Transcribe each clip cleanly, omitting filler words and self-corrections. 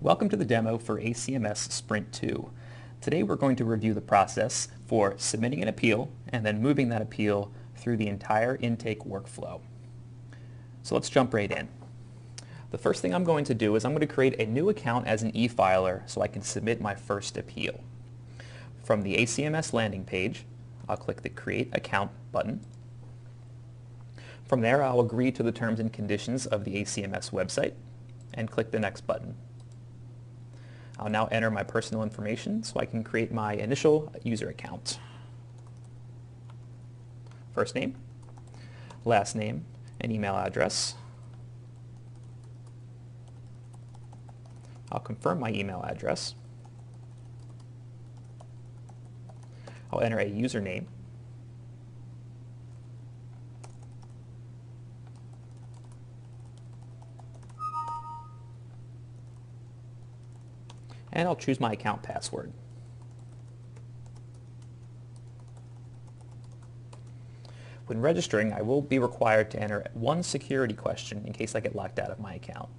Welcome to the demo for ACMS Sprint 2. Today we're going to review the process for submitting an appeal and then moving that appeal through the entire intake workflow. So let's jump right in. The first thing I'm going to do is I'm going to create a new account as an e-filer so I can submit my first appeal. From the ACMS landing page, I'll click the Create Account button. From there, I'll agree to the terms and conditions of the ACMS website and click the Next button. I'll now enter my personal information so I can create my initial user account. First name, last name, and email address. I'll confirm my email address. I'll enter a username. And I'll choose my account password. When registering, I will be required to enter one security question in case I get locked out of my account.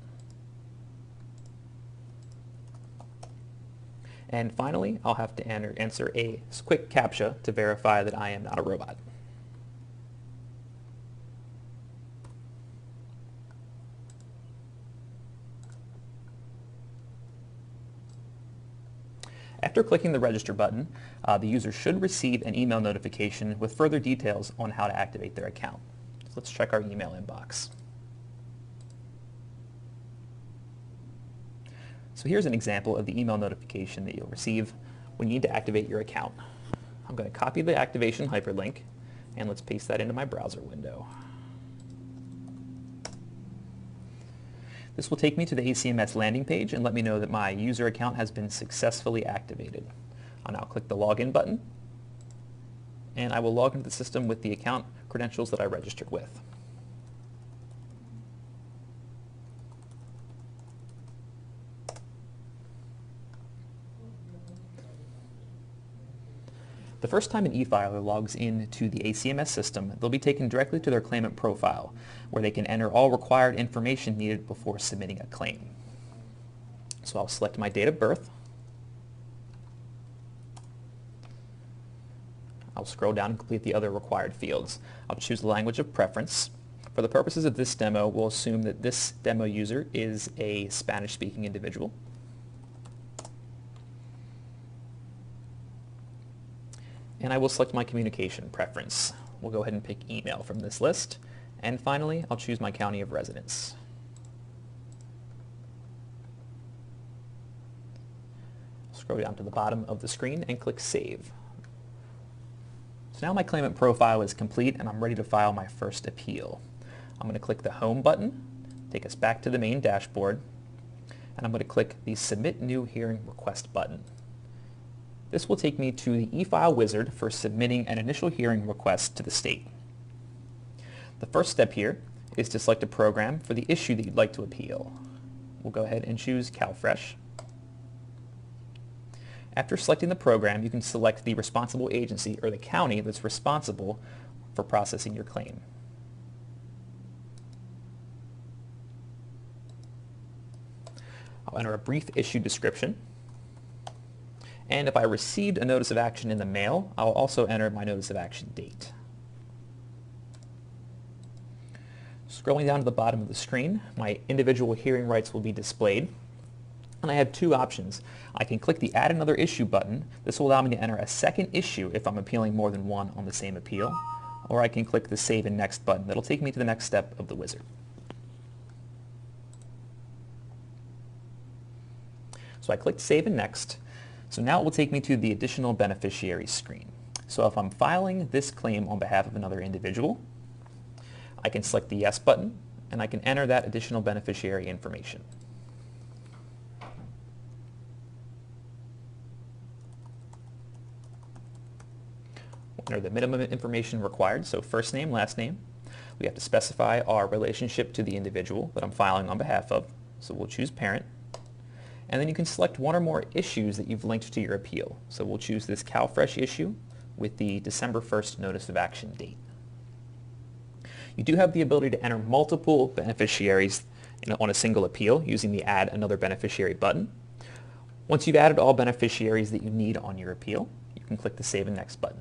And finally, I'll have to answer a quick CAPTCHA to verify that I am not a robot. After clicking the Register button, the user should receive an email notification with further details on how to activate their account. So let's check our email inbox. So here's an example of the email notification that you'll receive when you need to activate your account. I'm going to copy the activation hyperlink and let's paste that into my browser window. This will take me to the ACMS landing page and let me know that my user account has been successfully activated. I'll now click the Login button, and I will log into the system with the account credentials that I registered with. The first time an e-filer logs into the ACMS system, they'll be taken directly to their claimant profile, where they can enter all required information needed before submitting a claim. So I'll select my date of birth. I'll scroll down and complete the other required fields. I'll choose the language of preference. For the purposes of this demo, we'll assume that this demo user is a Spanish-speaking individual. And I will select my communication preference. We'll go ahead and pick email from this list. And finally, I'll choose my county of residence. Scroll down to the bottom of the screen and click Save. So now my claimant profile is complete and I'm ready to file my first appeal. I'm going to click the Home button, take us back to the main dashboard, and I'm going to click the Submit New Hearing Request button. This will take me to the e-file wizard for submitting an initial hearing request to the state. The first step here is to select a program for the issue that you'd like to appeal. We'll go ahead and choose CalFresh. After selecting the program, you can select the responsible agency or the county that's responsible for processing your claim. I'll enter a brief issue description. And if I received a notice of action in the mail, I'll also enter my notice of action date. Scrolling down to the bottom of the screen, my individual hearing rights will be displayed. And I have two options. I can click the Add Another Issue button. This will allow me to enter a second issue if I'm appealing more than one on the same appeal. Or I can click the Save and Next button. That'll take me to the next step of the wizard. So I clicked Save and Next. So now it will take me to the Additional Beneficiary screen. So if I'm filing this claim on behalf of another individual, I can select the Yes button and I can enter that additional beneficiary information. We'll enter the minimum information required, so first name, last name. We have to specify our relationship to the individual that I'm filing on behalf of, so we'll choose parent. And then you can select one or more issues that you've linked to your appeal. So we'll choose this CalFresh issue with the December 1st notice of action date. You do have the ability to enter multiple beneficiaries on a single appeal using the Add Another Beneficiary button. Once you've added all beneficiaries that you need on your appeal, you can click the Save and Next button.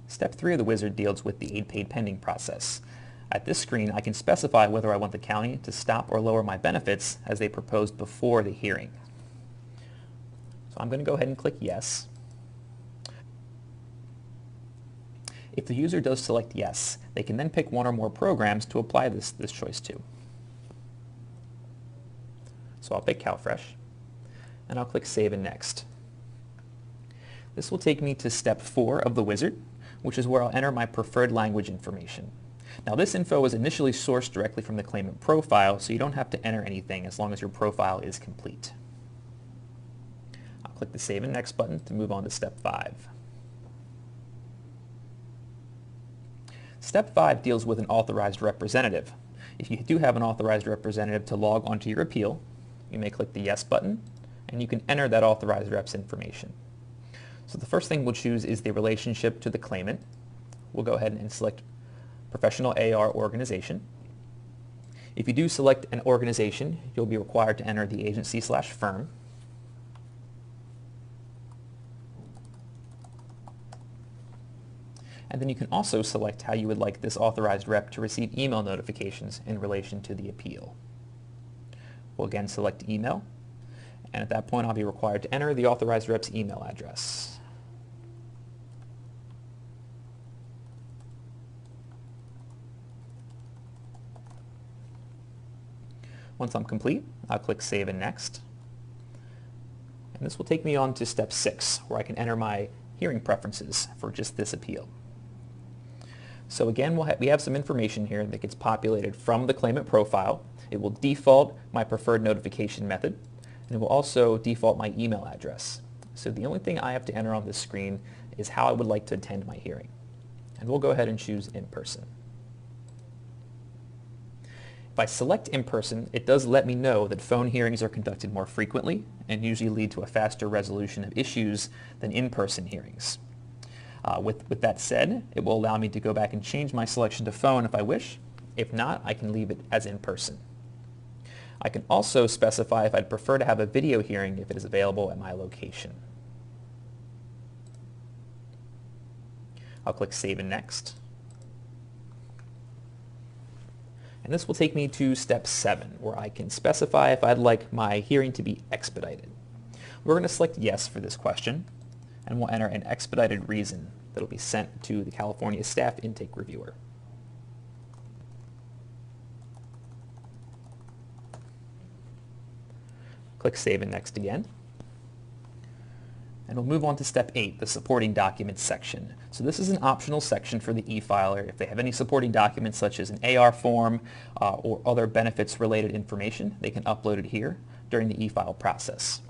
Step 3 of the wizard deals with the Aid Paid Pending process. At this screen, I can specify whether I want the county to stop or lower my benefits as they proposed before the hearing. So I'm going to go ahead and click Yes. If the user does select Yes, they can then pick one or more programs to apply this choice to. So I'll pick CalFresh, and I'll click Save and Next. This will take me to step 4 of the wizard, which is where I'll enter my preferred language information. Now this info was initially sourced directly from the claimant profile, so you don't have to enter anything as long as your profile is complete. I'll click the Save and Next button to move on to step 5. Step 5 deals with an authorized representative. If you do have an authorized representative to log onto your appeal, you may click the Yes button, and you can enter that authorized rep's information. So the first thing we'll choose is the relationship to the claimant. We'll go ahead and select Professional AR Organization. If you do select an organization, you'll be required to enter the agency/firm. And then you can also select how you would like this authorized rep to receive email notifications in relation to the appeal. We'll again select email, and at that point I'll be required to enter the authorized rep's email address. Once I'm complete, I'll click Save and Next. And this will take me on to step 6, where I can enter my hearing preferences for just this appeal. So again, we have some information here that gets populated from the claimant profile. It will default my preferred notification method, and it will also default my email address. So the only thing I have to enter on this screen is how I would like to attend my hearing. And we'll go ahead and choose in person. If I select in person, it does let me know that phone hearings are conducted more frequently and usually lead to a faster resolution of issues than in-person hearings. With that said, it will allow me to go back and change my selection to phone if I wish. If not, I can leave it as in person. I can also specify if I'd prefer to have a video hearing if it is available at my location. I'll click Save and Next. And this will take me to step 7, where I can specify if I'd like my hearing to be expedited. We're going to select Yes for this question, and we'll enter an expedited reason that will be sent to the California Staff Intake Reviewer. Click Save and Next again. And we'll move on to step 8, the supporting documents section. So this is an optional section for the e-filer. If they have any supporting documents such as an AR form or other benefits related information, they can upload it here during the e-file process.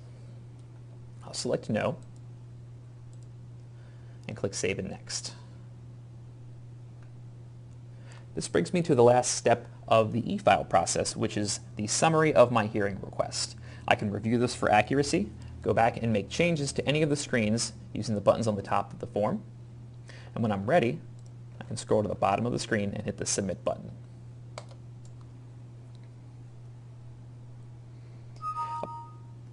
I'll select No and click Save and Next. This brings me to the last step of the e-file process, which is the summary of my hearing request. I can review this for accuracy, go back and make changes to any of the screens using the buttons on the top of the form. And when I'm ready, I can scroll to the bottom of the screen and hit the Submit button.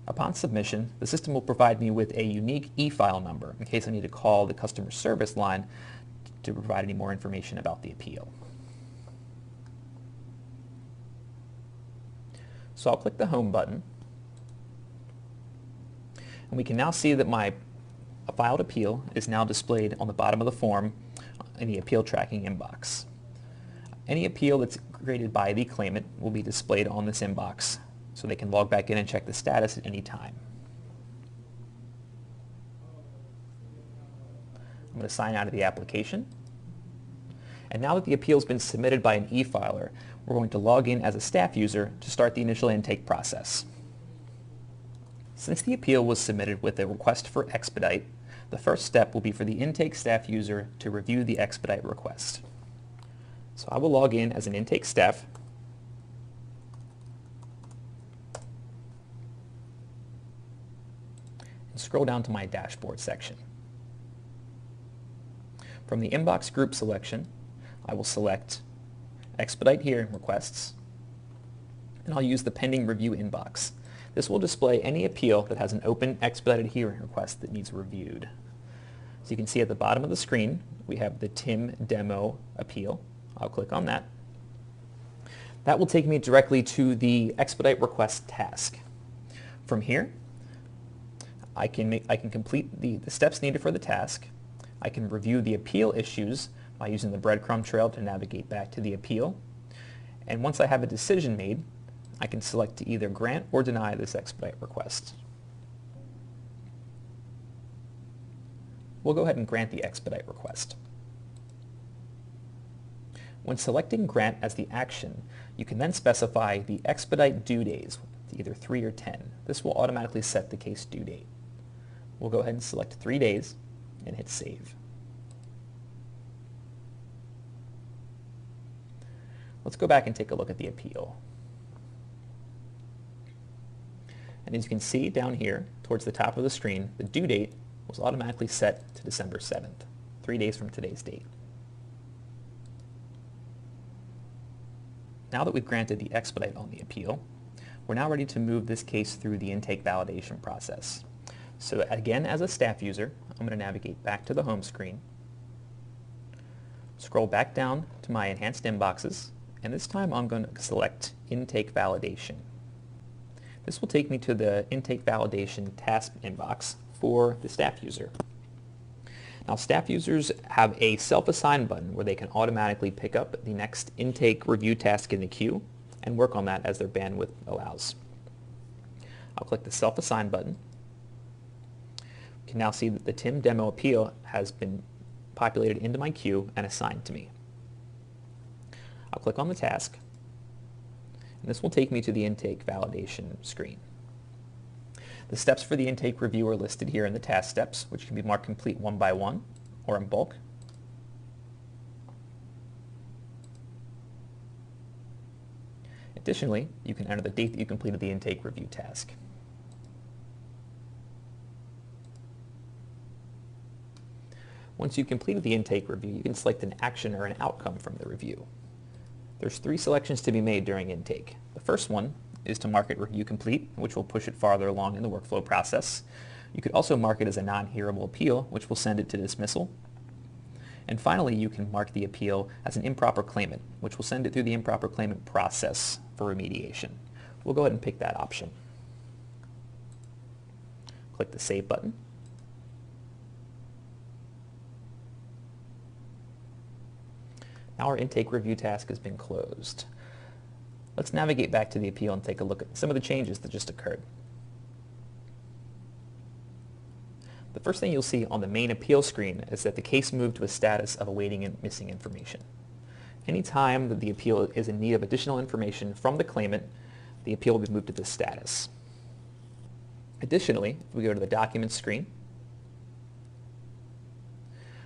Upon submission, the system will provide me with a unique e-file number in case I need to call the customer service line to provide any more information about the appeal. So I'll click the Home button, and we can now see that my filed appeal is now displayed on the bottom of the form in the appeal tracking inbox. Any appeal that's created by the claimant will be displayed on this inbox, so they can log back in and check the status at any time. I'm going to sign out of the application. And now that the appeal has been submitted by an e-filer, we're going to log in as a staff user to start the initial intake process. Since the appeal was submitted with a request for Expedite, the first step will be for the intake staff user to review the Expedite request. So I will log in as an intake staff. And scroll down to my dashboard section. From the inbox group selection, I will select Expedite here in Requests, and I'll use the Pending Review inbox. This will display any appeal that has an open expedited hearing request that needs reviewed. So you can see at the bottom of the screen, we have the TIM demo appeal. I'll click on that. That will take me directly to the expedite request task. From here, I can complete the steps needed for the task. I can review the appeal issues by using the breadcrumb trail to navigate back to the appeal. And once I have a decision made, I can select to either grant or deny this expedite request. We'll go ahead and grant the expedite request. When selecting grant as the action, you can then specify the expedite due days, either 3 or 10. This will automatically set the case due date. We'll go ahead and select 3 days and hit save. Let's go back and take a look at the appeal. And as you can see down here, towards the top of the screen, the due date was automatically set to December 7th, 3 days from today's date. Now that we've granted the expedite on the appeal, we're now ready to move this case through the intake validation process. So again, as a staff user, I'm going to navigate back to the home screen, scroll back down to my enhanced inboxes, and this time I'm going to select intake validation. This will take me to the intake validation task inbox for the staff user. Now, staff users have a self-assign button where they can automatically pick up the next intake review task in the queue and work on that as their bandwidth allows. I'll click the self-assign button. You can now see that the TIM demo appeal has been populated into my queue and assigned to me. I'll click on the task, and this will take me to the intake validation screen. The steps for the intake review are listed here in the task steps, which can be marked complete one by one or in bulk. Additionally, you can enter the date that you completed the intake review task. Once you've completed the intake review, you can select an action or an outcome from the review. There's 3 selections to be made during intake. The first one is to mark it review complete, which will push it farther along in the workflow process. You could also mark it as a non-hearable appeal, which will send it to dismissal. And finally, you can mark the appeal as an improper claimant, which will send it through the improper claimant process for remediation. We'll go ahead and pick that option. Click the Save button. Now our intake review task has been closed. Let's navigate back to the appeal and take a look at some of the changes that just occurred. The first thing you'll see on the main appeal screen is that the case moved to a status of awaiting missing information. Anytime that the appeal is in need of additional information from the claimant, the appeal will be moved to this status. Additionally, if we go to the Documents screen,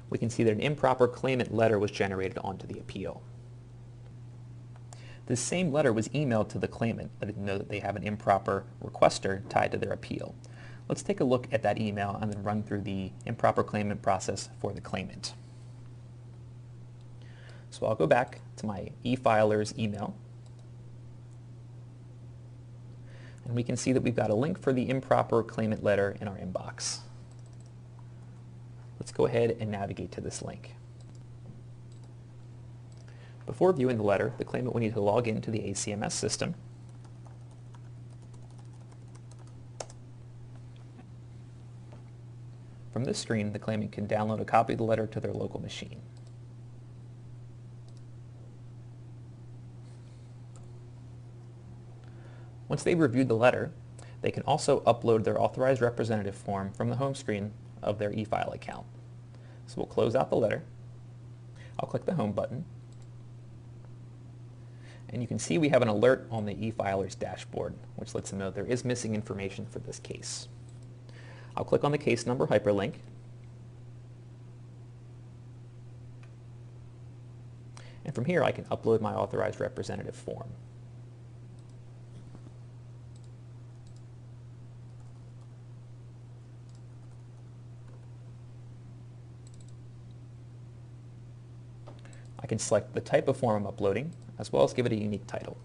we can see that an improper claimant letter was generated onto the appeal. This same letter was emailed to the claimant, letting them know that they have an improper requester tied to their appeal. Let's take a look at that email and then run through the improper claimant process for the claimant. So I'll go back to my e-filer's email, and we can see that we've got a link for the improper claimant letter in our inbox. Let's go ahead and navigate to this link. Before viewing the letter, the claimant will need to log into the ACMS system. From this screen, the claimant can download a copy of the letter to their local machine. Once they've reviewed the letter, they can also upload their authorized representative form from the home screen of their e-file account. So we'll close out the letter. I'll click the Home button. And you can see we have an alert on the e-filer's dashboard, which lets them know there is missing information for this case. I'll click on the case number hyperlink. And from here I can upload my authorized representative form. I can select the type of form I'm uploading, as well as give it a unique title.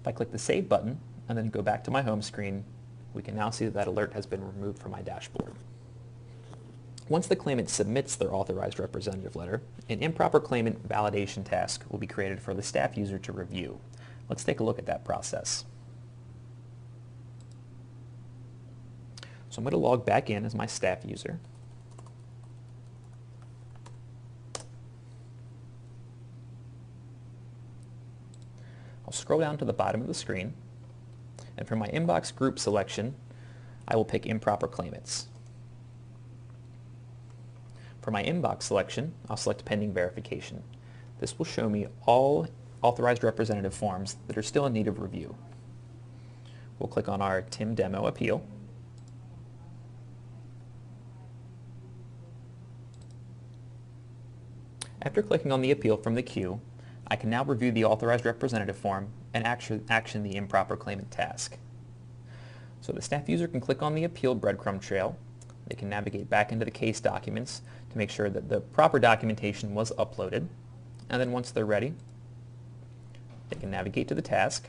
If I click the Save button and then go back to my home screen, we can now see that that alert has been removed from my dashboard. Once the claimant submits their authorized representative letter, an improper claimant validation task will be created for the staff user to review. Let's take a look at that process. So I'm going to log back in as my staff user. I'll scroll down to the bottom of the screen, and for my inbox group selection, I will pick improper claimants. For my inbox selection, I'll select pending verification. This will show me all authorized representative forms that are still in need of review. We'll click on our TIM demo appeal. After clicking on the appeal from the queue, I can now review the authorized representative form and action the improper claimant task. So the staff user can click on the appeal breadcrumb trail. They can navigate back into the case documents to make sure that the proper documentation was uploaded. And then once they're ready, they can navigate to the task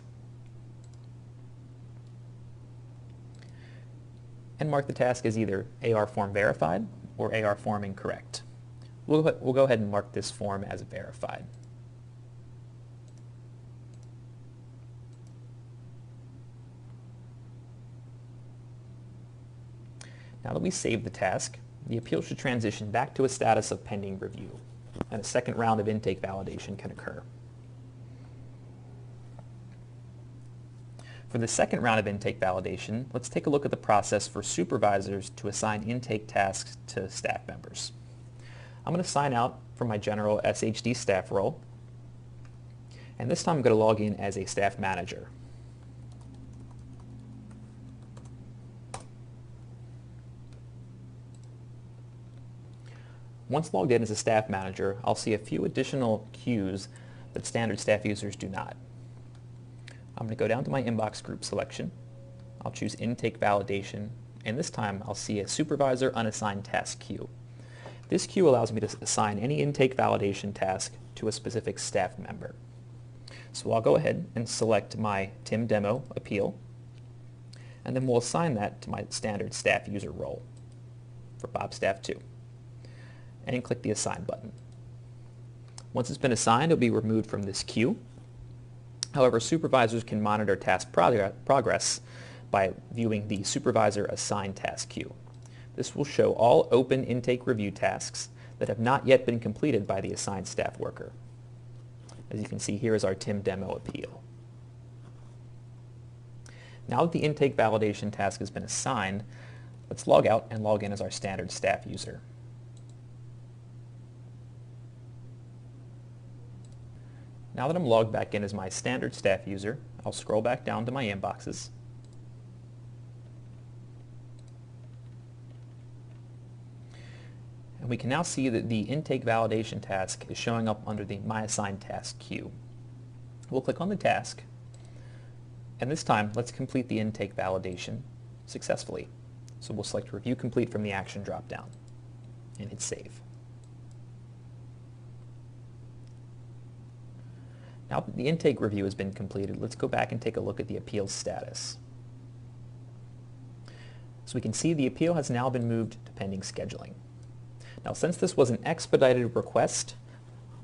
and mark the task as either AR form verified or AR form incorrect. We'll go ahead and mark this form as verified. Now that we save the task, the appeal should transition back to a status of pending review, and a second round of intake validation can occur. For the second round of intake validation, let's take a look at the process for supervisors to assign intake tasks to staff members. I'm going to sign out from my general SHD staff role, and this time I'm going to log in as a staff manager. Once logged in as a staff manager, I'll see a few additional cues that standard staff users do not. I'm going to go down to my inbox group selection. I'll choose intake validation, and this time I'll see a supervisor unassigned task queue. This queue allows me to assign any intake validation task to a specific staff member. So I'll go ahead and select my TIM demo appeal, and then we'll assign that to my standard staff user role for Bob Staff 2. And click the Assign button. Once it's been assigned, it'll be removed from this queue. However, supervisors can monitor task progress by viewing the Supervisor Assigned Task queue. This will show all open intake review tasks that have not yet been completed by the assigned staff worker. As you can see, here is our TIM demo appeal. Now that the intake validation task has been assigned, let's log out and log in as our standard staff user. Now that I'm logged back in as my standard staff user, I'll scroll back down to my inboxes. And we can now see that the intake validation task is showing up under the My Assigned Task queue. We'll click on the task, and this time let's complete the intake validation successfully. So we'll select Review Complete from the Action dropdown and hit Save. Now that the intake review has been completed, let's go back and take a look at the appeal status. So we can see the appeal has now been moved to pending scheduling. Now, since this was an expedited request,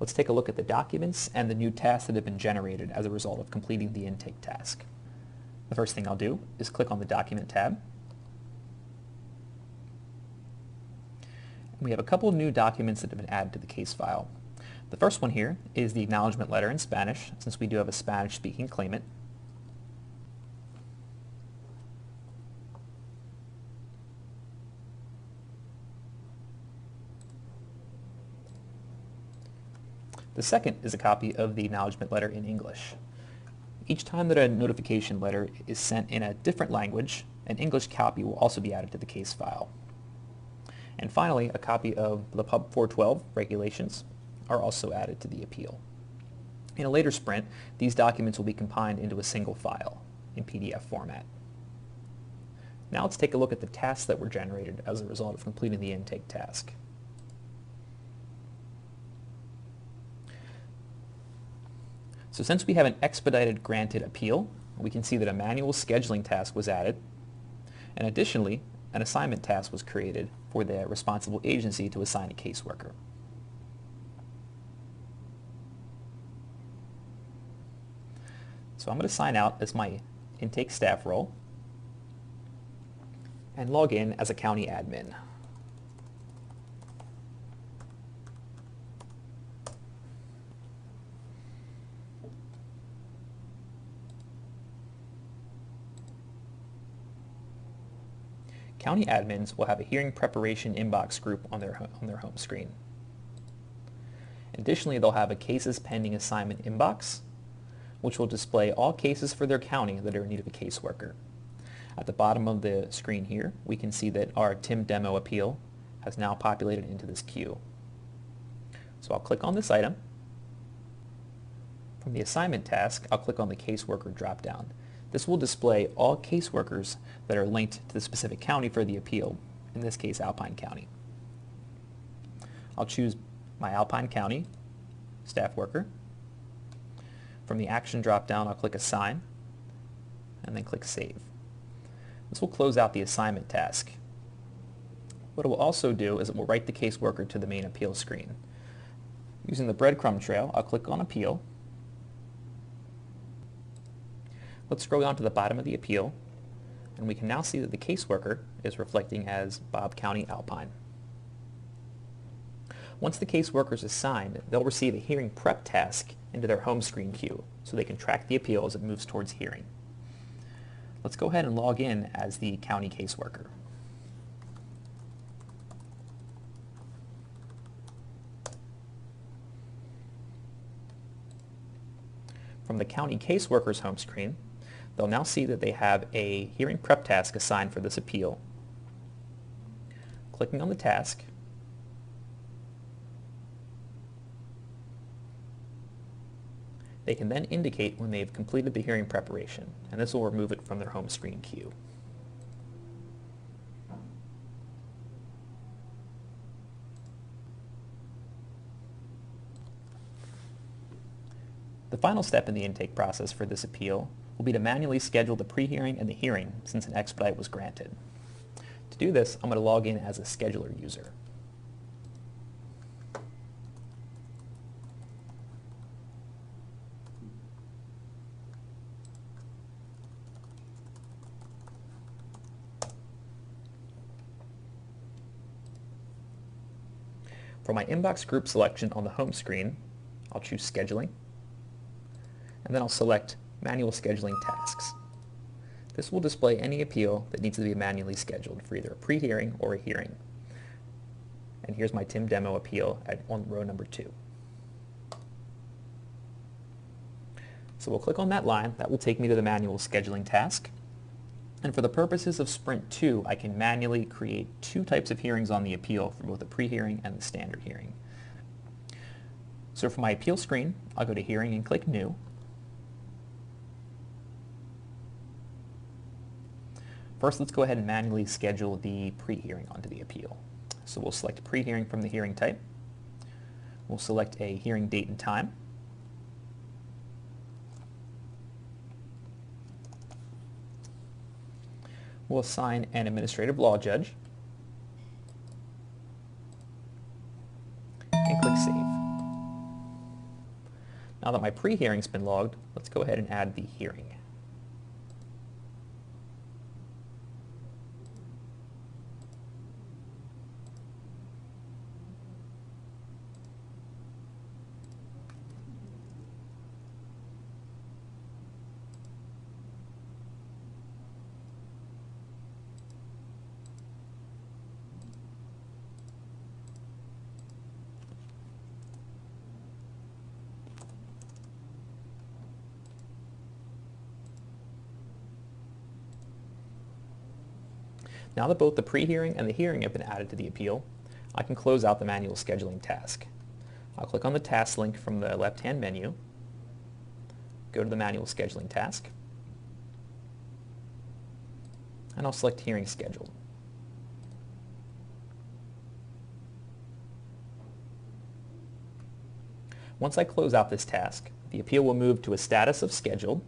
let's take a look at the documents and the new tasks that have been generated as a result of completing the intake task. The first thing I'll do is click on the Document tab. We have a couple of new documents that have been added to the case file. The first one here is the acknowledgement letter in Spanish, since we do have a Spanish-speaking claimant. The second is a copy of the acknowledgement letter in English. Each time that a notification letter is sent in a different language, an English copy will also be added to the case file. And finally, a copy of the Pub 412 regulations are also added to the appeal. In a later sprint, these documents will be combined into a single file in PDF format. Now let's take a look at the tasks that were generated as a result of completing the intake task. So since we have an expedited granted appeal, we can see that a manual scheduling task was added, and additionally, an assignment task was created for the responsible agency to assign a caseworker. So I'm going to sign out as my intake staff role and log in as a county admin. County admins will have a hearing preparation inbox group on their home screen. Additionally, they'll have a cases pending assignment inbox, which will display all cases for their county that are in need of a caseworker. At the bottom of the screen here, we can see that our TIM demo appeal has now populated into this queue. So I'll click on this item. From the assignment task, I'll click on the caseworker dropdown. This will display all caseworkers that are linked to the specific county for the appeal, in this case Alpine County. I'll choose my Alpine County staff worker. From the action dropdown, I'll click Assign and then click Save. This will close out the assignment task. What it will also do is it will write the caseworker to the main appeal screen. Using the breadcrumb trail, I'll click on Appeal. Let's scroll down to the bottom of the appeal, and we can now see that the caseworker is reflecting as Bob County Alpine. Once the caseworker is assigned, they'll receive a hearing prep task into their home screen queue so they can track the appeal as it moves towards hearing. Let's go ahead and log in as the county caseworker. From the county caseworker's home screen, they'll now see that they have a hearing prep task assigned for this appeal. Clicking on the task, they can then indicate when they've completed the hearing preparation, and this will remove it from their home screen queue. The final step in the intake process for this appeal will be to manually schedule the pre-hearing and the hearing since an expedite was granted. To do this, I'm going to log in as a scheduler user. For my inbox group selection on the home screen, I'll choose Scheduling, and then I'll select Manual Scheduling Tasks. This will display any appeal that needs to be manually scheduled for either a pre-hearing or a hearing. And here's my TIM demo appeal on row number 2. So we'll click on that line. That will take me to the manual scheduling task. And for the purposes of Sprint 2, I can manually create 2 types of hearings on the appeal for both the pre-hearing and the standard hearing. So for my appeal screen, I'll go to Hearing and click New. First, let's go ahead and manually schedule the pre-hearing onto the appeal. So we'll select pre-hearing from the hearing type. We'll select a hearing date and time. We'll assign an administrative law judge and click Save. Now that my pre-hearing's been logged, let's go ahead and add the hearing. Now that both the pre-hearing and the hearing have been added to the appeal, I can close out the manual scheduling task. I'll click on the task link from the left-hand menu, go to the manual scheduling task, and I'll select Hearing Scheduled. Once I close out this task, the appeal will move to a status of scheduled,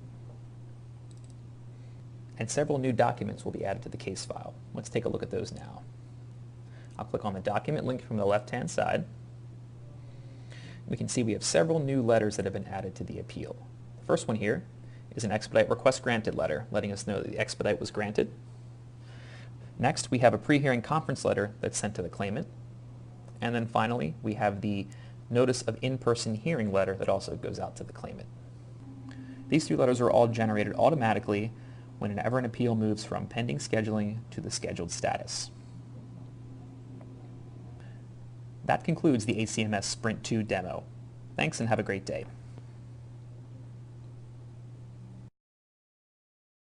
and several new documents will be added to the case file. Let's take a look at those now. I'll click on the document link from the left-hand side. We can see we have several new letters that have been added to the appeal. The first one here is an Expedite request granted letter, letting us know that the Expedite was granted. Next, we have a pre-hearing conference letter that's sent to the claimant. And then finally, we have the notice of in-person hearing letter that also goes out to the claimant. These three letters are all generated automatically whenever an appeal moves from pending scheduling to the scheduled status. That concludes the ACMS Sprint 2 demo. Thanks and have a great day.